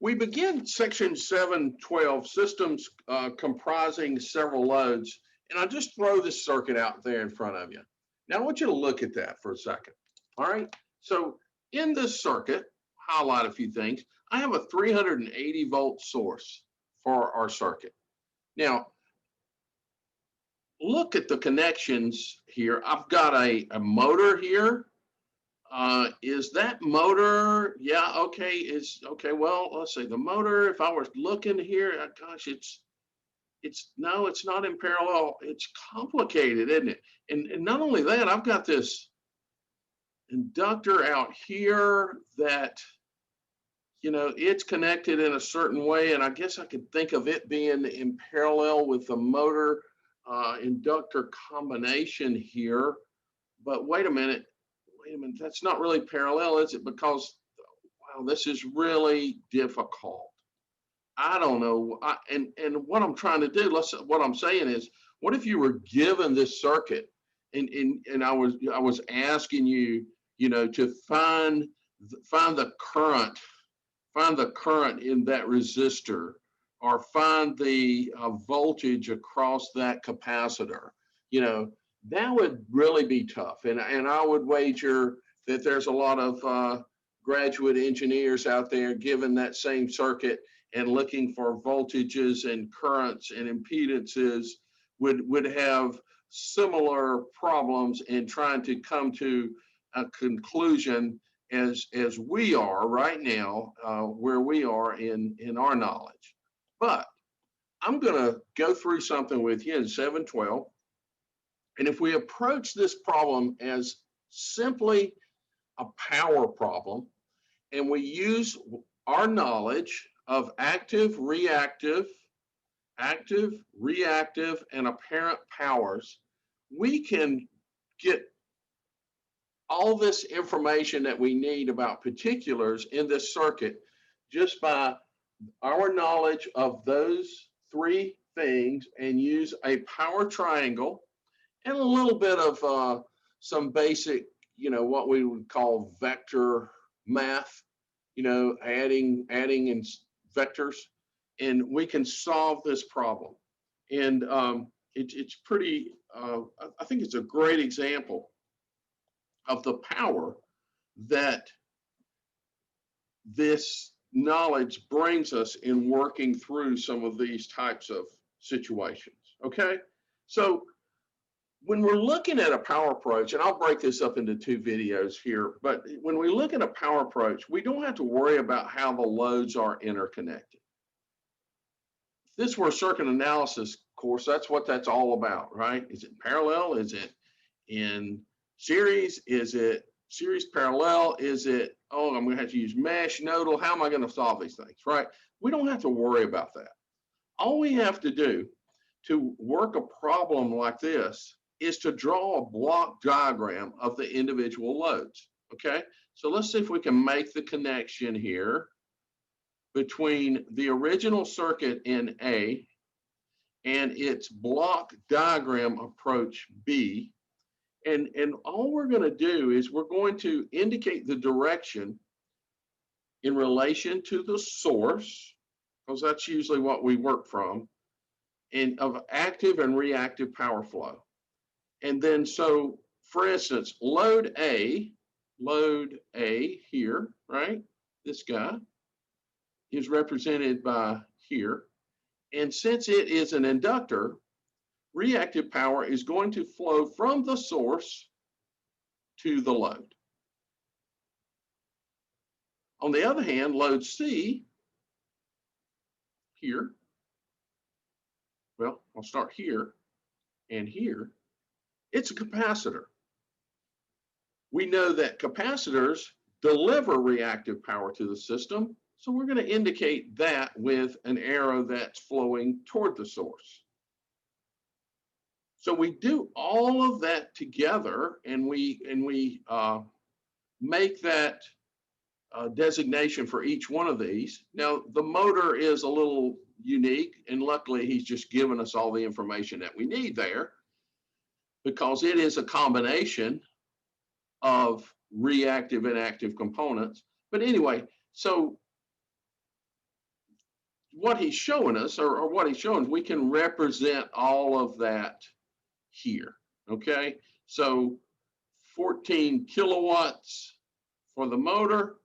We begin section 712, systems comprising several loads, and I'll just throw this circuit out there in front of you. Now I want you to look at that for a second. All right, so in this circuit, highlight a few things. I have a 380 volt source for our circuit. Now, look at the connections here. I've got a motor here. Is that motor? Yeah, okay. Is okay. Well, let's see. The motor, if I was looking here, gosh, no, it's not in parallel. It's complicated, isn't it? And not only that, I've got this inductor out here that, you know, it's connected in a certain way, and I guess I could think of it being in parallel with the motor inductor combination here. But wait a minute, that's not really parallel, is it? Because, wow, this is really difficult. I don't know. And what I'm trying to do, what I'm saying is, what if you were given this circuit and I was asking you, you know, to find the current in that resistor, or find the voltage across that capacitor, you know, that would really be tough. And I would wager that there's a lot of graduate engineers out there given that same circuit and looking for voltages and currents and impedances would have similar problems in trying to come to a conclusion as we are right now, where we are in our knowledge. But I'm going to go through something with you in 712. And if we approach this problem as simply a power problem, and we use our knowledge of active, reactive, and apparent powers, we can get all this information that we need about particulars in this circuit just by our knowledge of those three things, and use a power triangle and a little bit of some basic, you know, what we would call vector math, you know, adding in vectors, and we can solve this problem. And it's pretty, I think it's a great example of the power that this knowledge brings us in working through some of these types of situations. Okay, so when we're looking at a power approach, and I'll break this up into two videos here, but when we look at a power approach, we don't have to worry about how the loads are interconnected. If this were a circuit analysis course, that's what that's all about, right? Is it parallel? Is it in series? Is it series parallel? Is it, oh, I'm going to have to use mesh, nodal? How am I going to solve these things, right? We don't have to worry about that. All we have to do to work a problem like this is to draw a block diagram of the individual loads, okay? So let's see if we can make the connection here between the original circuit in A and its block diagram approach B. And all we're going to do is we're going to indicate the direction in relation to the source, because that's usually what we work from, and of active and reactive power flow. And then, so for instance, load A here, right? This guy is represented by here. And since it is an inductor, reactive power is going to flow from the source to the load. On the other hand, load C here, well, I'll start here and here, it's a capacitor. We know that capacitors deliver reactive power to the system, so we're going to indicate that with an arrow that's flowing toward the source. So we do all of that together, and we make that designation for each one of these. Now, the motor is a little unique, and luckily he's just given us all the information that we need there, because it is a combination of reactive and active components. But anyway, so what he's showing us, or what he's showing us, we can represent all of that here. Okay, so 14 kilowatts for the motor,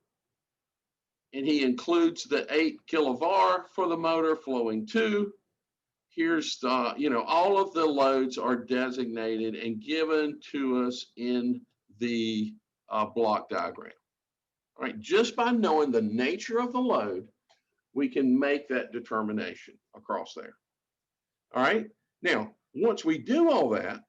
and he includes the 8 kilovar for the motor flowing 2. Here's the, all of the loads are designated and given to us in the block diagram. All right, just by knowing the nature of the load, we can make that determination across there. All right, now, once we do all that,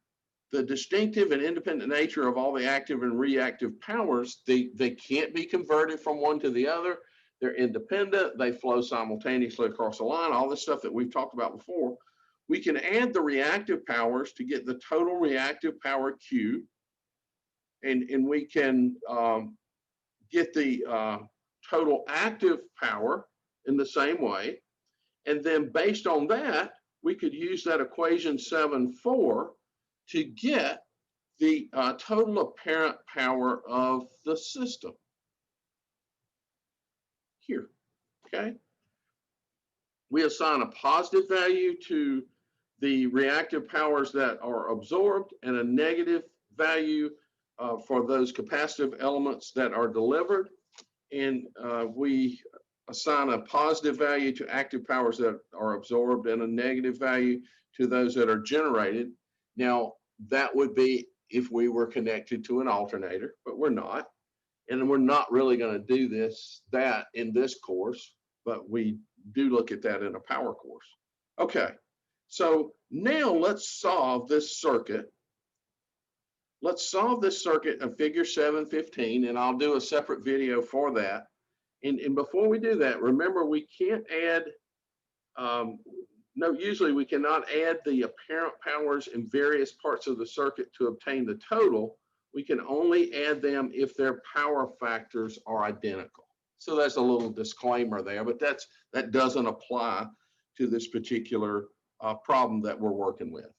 the distinctive and independent nature of all the active and reactive powers, they can't be converted from one to the other. They're independent. They flow simultaneously across the line, all this stuff that we've talked about before. We can add the reactive powers to get the total reactive power Q, and we can get the total active power in the same way. And then based on that, we could use that equation 7.4 to get the total apparent power of the system here, okay? We assign a positive value to the reactive powers that are absorbed and a negative value for those capacitive elements that are delivered. And we assign a positive value to active powers that are absorbed and a negative value to those that are generated. Now, that would be if we were connected to an alternator, but we're not. And we're not really going to do that in this course, but we do look at that in a power course. Okay, so now let's solve this circuit. Let's solve this circuit in figure 7.15, and I'll do a separate video for that. And before we do that, remember we can't add, usually we cannot add the apparent powers in various parts of the circuit to obtain the total. We can only add them if their power factors are identical. So that's a little disclaimer there, but that doesn't apply to this particular problem that we're working with.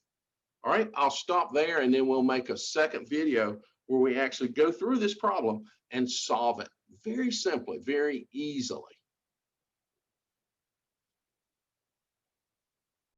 All right, I'll stop there, and then we'll make a second video where we actually go through this problem and solve it very simply, very easily.